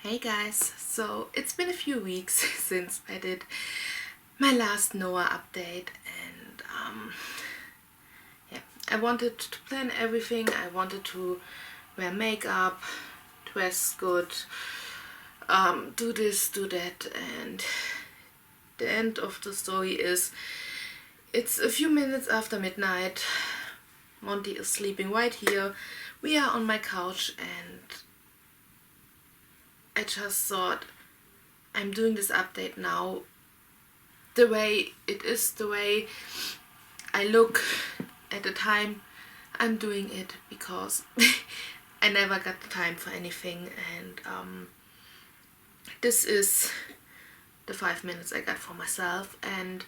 Hey guys, so it's been a few weeks since I did my last Noah update, and yeah, I wanted to plan everything. I wanted to wear makeup, dress good, do this, do that, and the end of the story is it's a few minutes after midnight. Monty is sleeping right here. We are on my couch, and I just thought, I'm doing this update now the way it is, the way I look at the time. I'm doing it because I never got the time for anything, and this is the 5 minutes I got for myself, and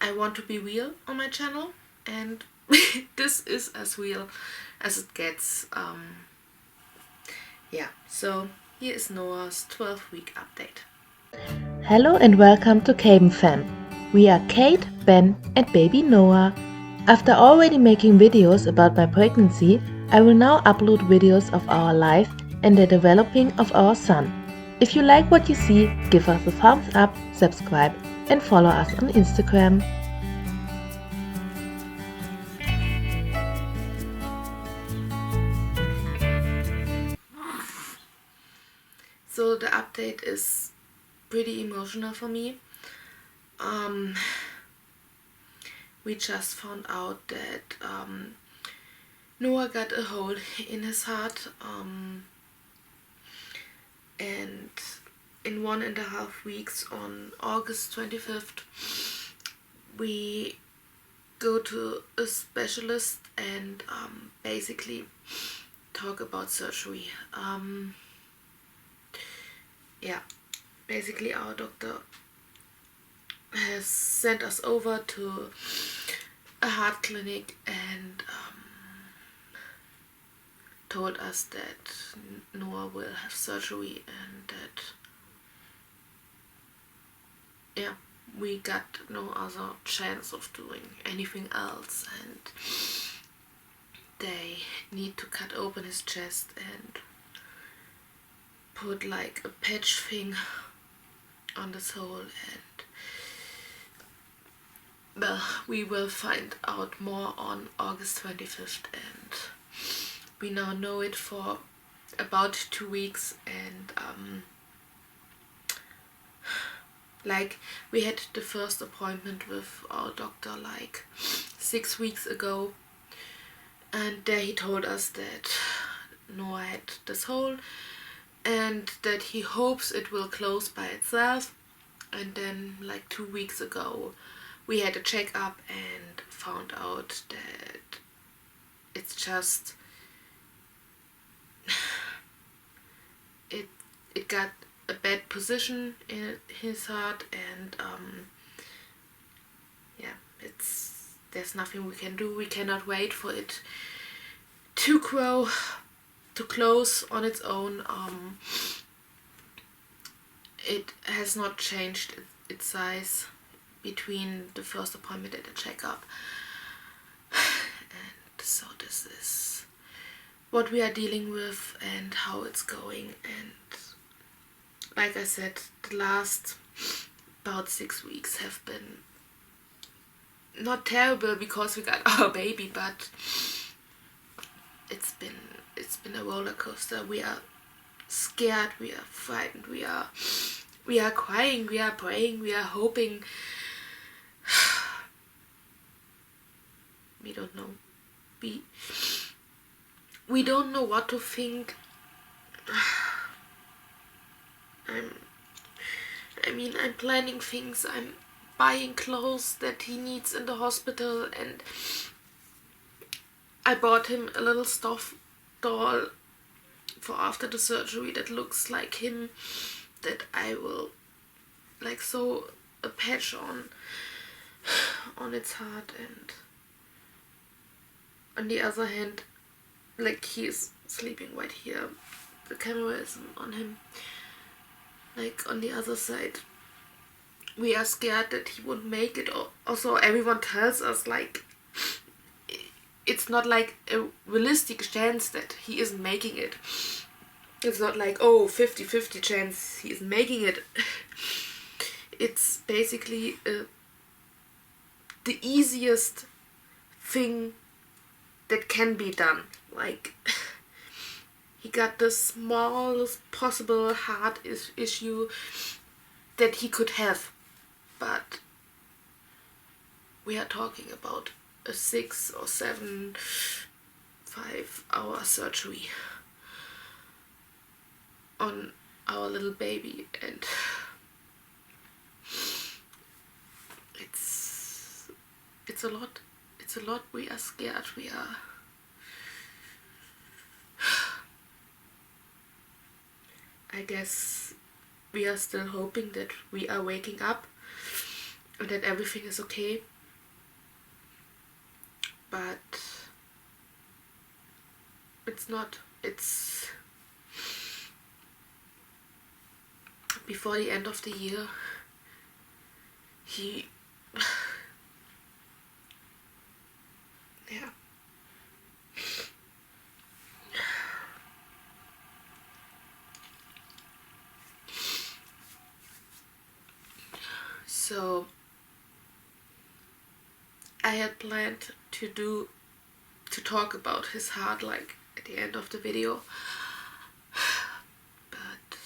I want to be real on my channel, and this is as real as it gets. Yeah, so here is Noah's 12-week update. Hello and welcome to Caben Fam. We are Kate, Ben and baby Noah. After already making videos about my pregnancy, I will now upload videos of our life and the developing of our son. If you like what you see, give us a thumbs up, subscribe and follow us on Instagram. So the update is pretty emotional for me. We just found out that Noah got a hole in his heart, and in 1.5 weeks, on August 25th, we go to a specialist and basically talk about surgery. Yeah, basically our doctor has sent us over to a heart clinic and told us that Noah will have surgery, and that we got no other chance of doing anything else, and they need to cut open his chest and put like a patch thing on this hole, and well, we will find out more on August 25th, and we now know it for about 2 weeks, and like, we had the first appointment with our doctor like 6 weeks ago, and there he told us that Noah had this hole and that he hopes it will close by itself. And then like 2 weeks ago we had a checkup and found out that it's just it got a bad position in his heart, and yeah, there's nothing we can do. We cannot wait for it to grow, to close on its own. It has not changed its size between the first appointment and the checkup, and so this is what we are dealing with and how it's going. And like I said, the last about 6 weeks have been not terrible because we got our baby, but it's been a roller coaster. We are scared, we are frightened, we are crying, we are praying, we are hoping. We don't know. We don't know what to think. I'm planning things. I'm buying clothes that he needs in the hospital, and I bought him a little stuffed doll for after the surgery that looks like him, that I will like sew a patch on its heart. And on the other hand, like, he's sleeping right here, the camera isn't on him. Like, on the other side, we are scared that he won't make it. Also, everyone tells us like it's not like a realistic chance that he isn't making it. It's not like, oh, 50-50 chance he is making it. It's basically the easiest thing that can be done. Like, he got the smallest possible heart issue that he could have, but we are talking about a 6 or 7, 5-hour surgery on our little baby, and it's a lot. It's a lot. We are scared. I guess we are still hoping that we are waking up and that everything is okay. But it's not. It's before the end of the year. He yeah. So I had planned to talk about his heart like at the end of the video, but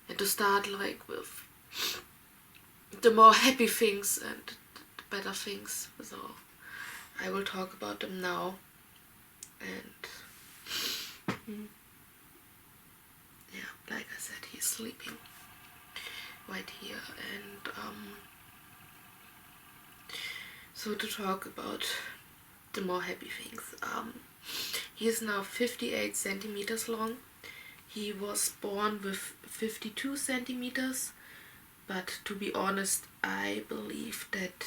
and to start like with the more happy things and the better things. So I will talk about them now. And yeah, like I said, he's sleeping right here. And so to talk about the more happy things, he is now 58 centimeters long. He was born with 52 centimeters, but to be honest, I believe that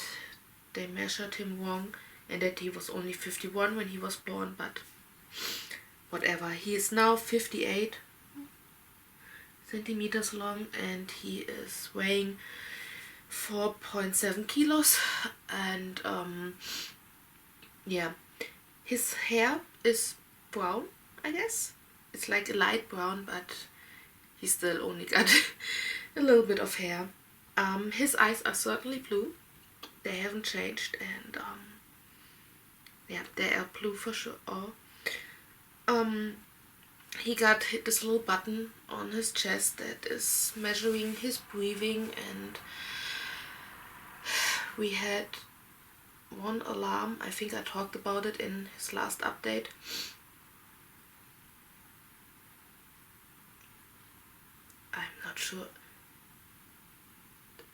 they measured him wrong and that he was only 51 when he was born, but whatever. He is now 58 centimeters long and he is weighing 4.7 kilos, and yeah, his hair is brown, I guess. It's like a light brown, but he still only got a little bit of hair. His eyes are certainly blue. They haven't changed, and yeah, they are blue for sure. He got this little button on his chest that is measuring his breathing, and we had one alarm. I think I talked about it in his last update.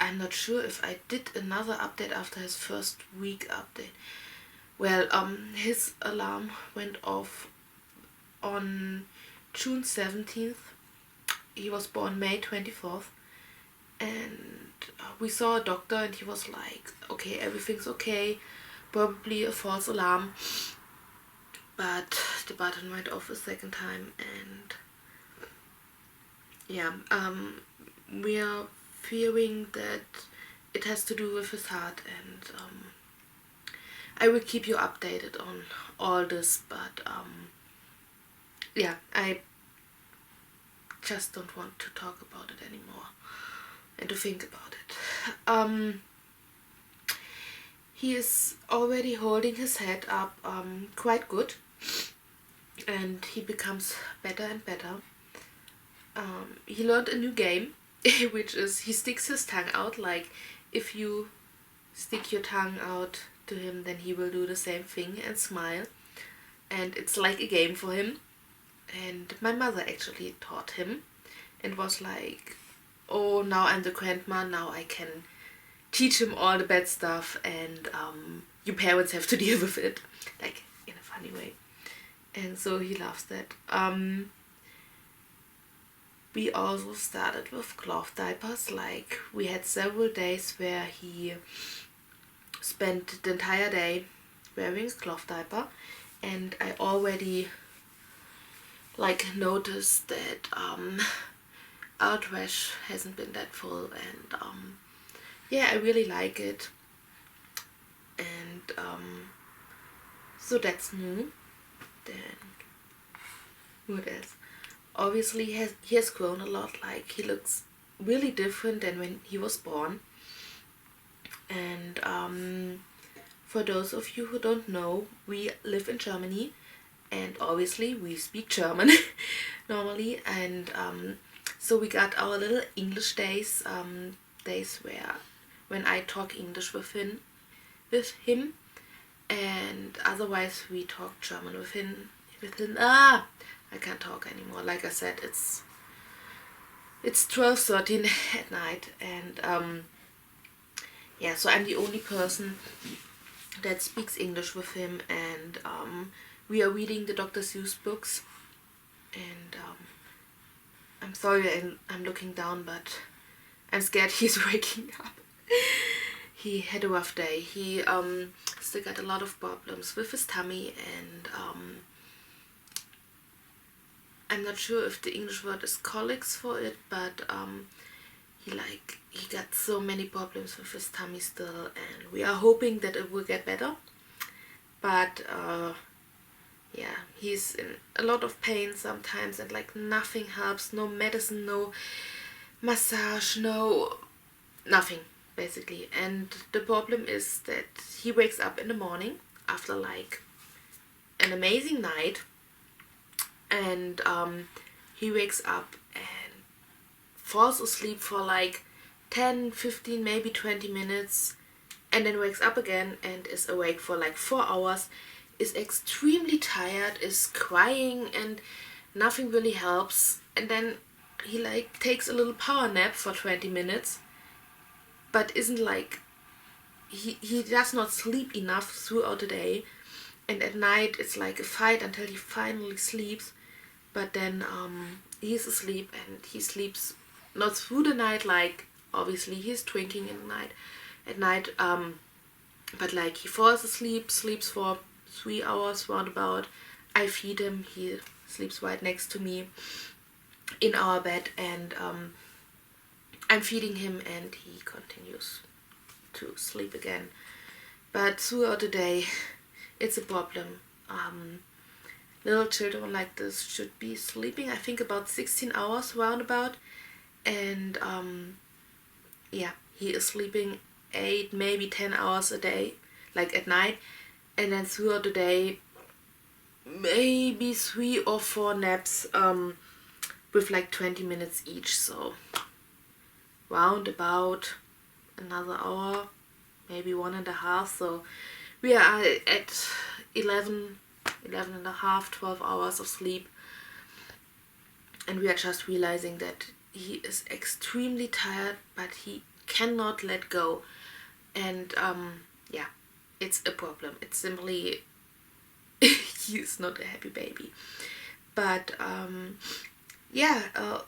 I'm not sure if I did another update after his first week update. Well, his alarm went off on June 17th. He was born May 24th. And we saw a doctor and he was like, okay, everything's okay. Probably a false alarm. But the button went off a second time, and yeah, we are fearing that it has to do with his heart, and I will keep you updated on all this, but yeah, I just don't want to talk about it anymore and to think about it. He is already holding his head up quite good, and he becomes better and better. He learned a new game, which is he sticks his tongue out. Like, if you stick your tongue out to him, then he will do the same thing and smile. And it's like a game for him. And my mother actually taught him and was like, oh, now I'm the grandma, now I can teach him all the bad stuff, and you parents have to deal with it, like in a funny way. And so he loves that. We also started with cloth diapers. Like, we had several days where he spent the entire day wearing a cloth diaper, and I already like noticed that our trash hasn't been that full, and yeah, I really like it. And so that's new. Then what else? obviously he has grown a lot. Like, he looks really different than when he was born. And for those of you who don't know, we live in Germany, and obviously we speak German normally. And so we got our little English days, days where when I talk English with him, and otherwise we talk German with him. I can't talk anymore. Like I said, it's 12:13 at night, and yeah, so I'm the only person that speaks English with him, and we are reading the Dr. Seuss books. And I'm sorry I'm looking down, but I'm scared he's waking up. He had a rough day. He still got a lot of problems with his tummy, and I'm not sure if the English word is colics for it, but he got so many problems with his tummy still, and we are hoping that it will get better. But yeah, he's in a lot of pain sometimes, and like nothing helps. No medicine, no massage, no nothing basically. And the problem is that he wakes up in the morning after like an amazing night, and he wakes up and falls asleep for like 10, 15, maybe 20 minutes, and then wakes up again and is awake for like 4 hours, is extremely tired, is crying, and nothing really helps. And then he like takes a little power nap for 20 minutes, but isn't like, he does not sleep enough throughout the day, and at night it's like a fight until he finally sleeps. But then he's asleep, and he sleeps not through the night, like obviously he's drinking in the night at night, but like he falls asleep, sleeps for 3 hours roundabout. I feed him, he sleeps right next to me in our bed, and I'm feeding him, and he continues to sleep again. But throughout the day it's a problem. Little children like this should be sleeping, I think, about 16 hours roundabout, and yeah, he is sleeping 8, maybe 10 hours a day, like at night, and then throughout the day maybe 3 or 4 naps with like 20 minutes each. So round about another hour, maybe 1.5. So we are at 11 and a half, 12 hours of sleep, and we are just realizing that he is extremely tired, but he cannot let go. And yeah, it's a problem. It's simply he is not a happy baby. But yeah,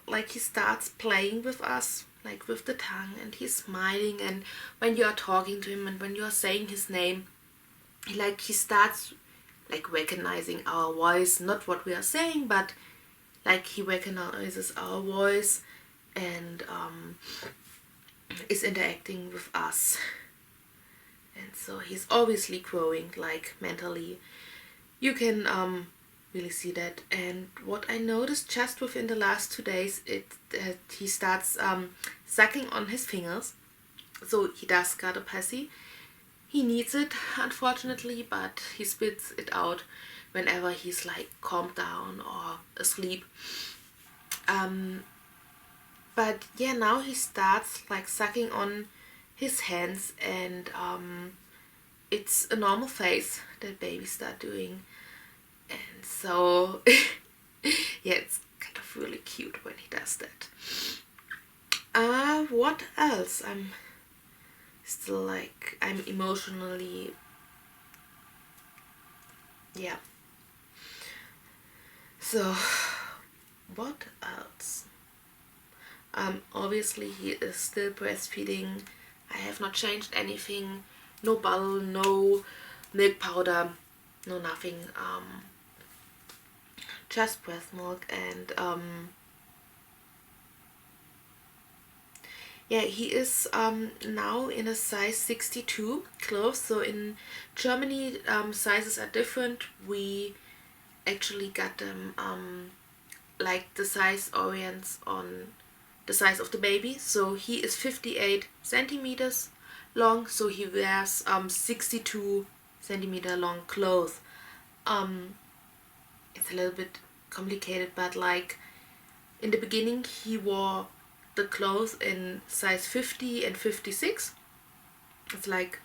like he starts playing with us, like with the tongue, and he's smiling, and when you are talking to him and when you are saying his name, he starts like recognizing our voice, not what we are saying, but like he recognizes our voice, and is interacting with us. And so he's obviously growing, like mentally. You can really see that. And what I noticed just within the last 2 days, that he starts sucking on his fingers. So he does got a passy. He needs it, unfortunately, but he spits it out whenever he's like calmed down or asleep. But yeah, now he starts like sucking on his hands, and it's a normal phase that babies start doing. And so yeah, it's kind of really cute when he does that. What else? I'm emotionally, yeah. So what else? Obviously he is still breastfeeding. I have not changed anything. No bottle, no milk powder, no nothing. Just breast milk, and yeah, he is now in a size 62 clothes. So in Germany, sizes are different. We actually got them like the size orients on the size of the baby. So he is 58 centimeters long, so he wears 62 centimeter long clothes. It's a little bit complicated, but like in the beginning he wore the clothes in size 50 and 56. It's like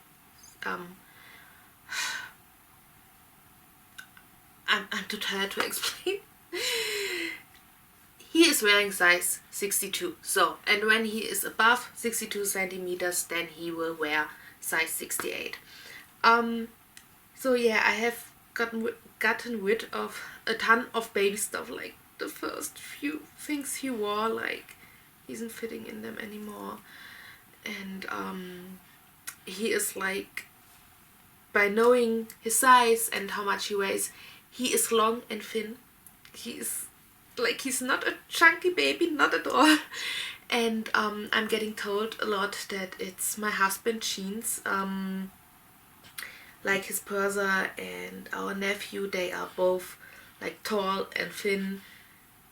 I'm too tired to explain. He is wearing size 62. So, and when he is above 62 centimeters, then he will wear size 68. So yeah, I have gotten rid of a ton of baby stuff. Like the first few things he wore, like he isn't fitting in them anymore. And he is like, by knowing his size and how much he weighs, he is long and thin. He is like, he's not a chunky baby, not at all. And I'm getting told a lot that it's my husband's genes. Like his brother and our nephew, they are both like tall and thin,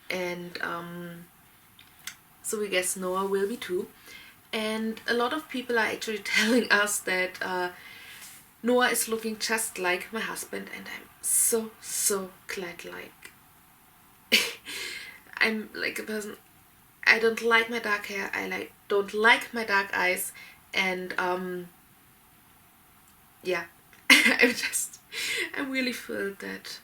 and so we guess Noah will be too. And a lot of people are actually telling us that Noah is looking just like my husband, and I'm so glad. Like I'm like a person, I don't like my dark hair, I don't like my dark eyes, and yeah. I'm really thrilled that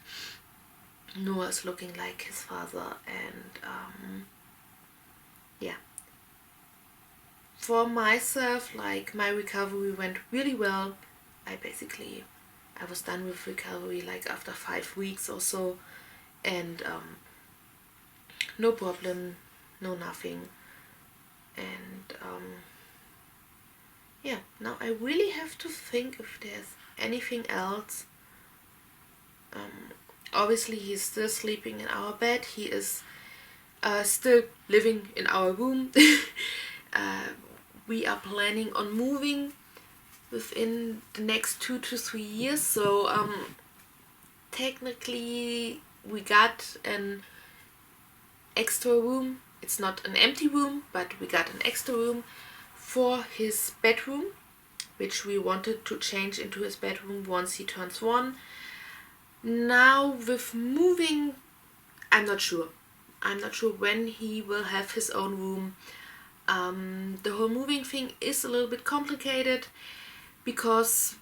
Noah is looking like his father, and yeah. For myself, like, my recovery went really well. I was done with recovery like after 5 weeks or so, and no problem, no nothing. And yeah, now I really have to think if there's anything else. Obviously he's still sleeping in our bed, he is still living in our room. We are planning on moving within the next 2 to 3 years, so technically we got an extra room. It's not an empty room, but we got an extra room for his bedroom, which we wanted to change into his bedroom once he turns 1. Now with moving, I'm not sure when he will have his own room. The whole moving thing is a little bit complicated because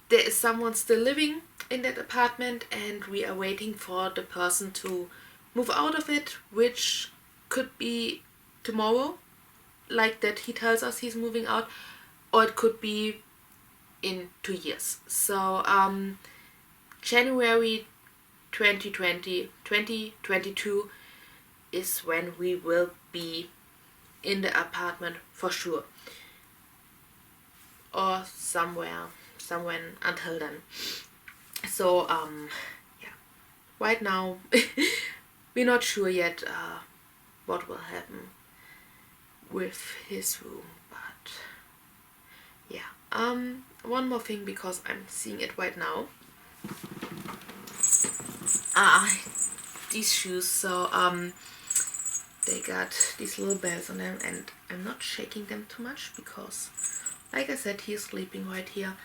there is someone still living in that apartment, and we are waiting for the person to move out of it, which could be tomorrow, like that he tells us he's moving out, or it could be in 2 years. So January 2022 is when we will be in the apartment for sure, or somewhere until then. So yeah, right now we're not sure yet what will happen with his room, but yeah. One more thing, because I'm seeing it right now. These shoes, so they got these little bells on them, and I'm not shaking them too much because, like I said, he's sleeping right here.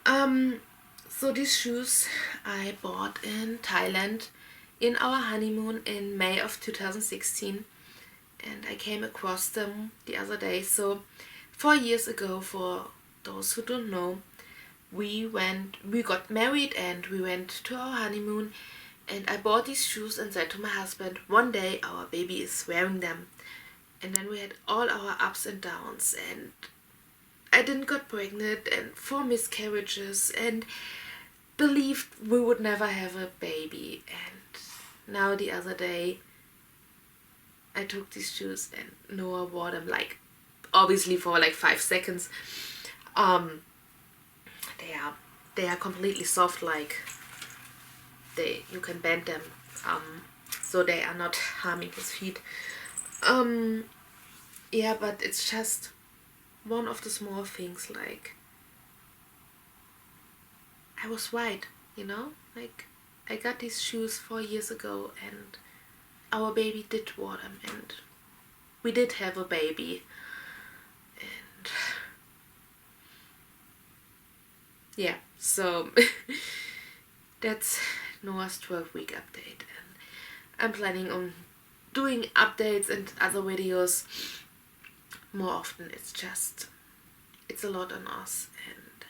So these shoes I bought in Thailand in our honeymoon in May of 2016, and I came across them the other day. So 4 years ago, for those who don't know, we got married and we went to our honeymoon, and I bought these shoes and said to my husband, one day our baby is wearing them. And then we had all our ups and downs, and I didn't get pregnant, and 4 miscarriages, and believed we would never have a baby. And now the other day I took these shoes and Noah wore them, like, obviously for like 5 seconds. They are completely soft, like you can bend them, so they are not harming his feet. Yeah, but it's just one of the small things, like I was right, like I got these shoes 4 years ago, and our baby did warm, and we did have a baby. And yeah, so that's Noah's 12-week update, and I'm planning on doing updates and other videos more often. It's a lot on us, and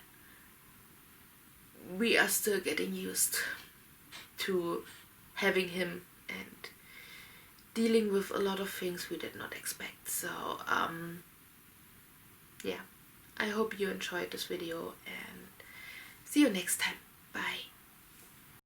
we are still getting used to having him and dealing with a lot of things we did not expect. So yeah, I hope you enjoyed this video, and see you next time. Bye.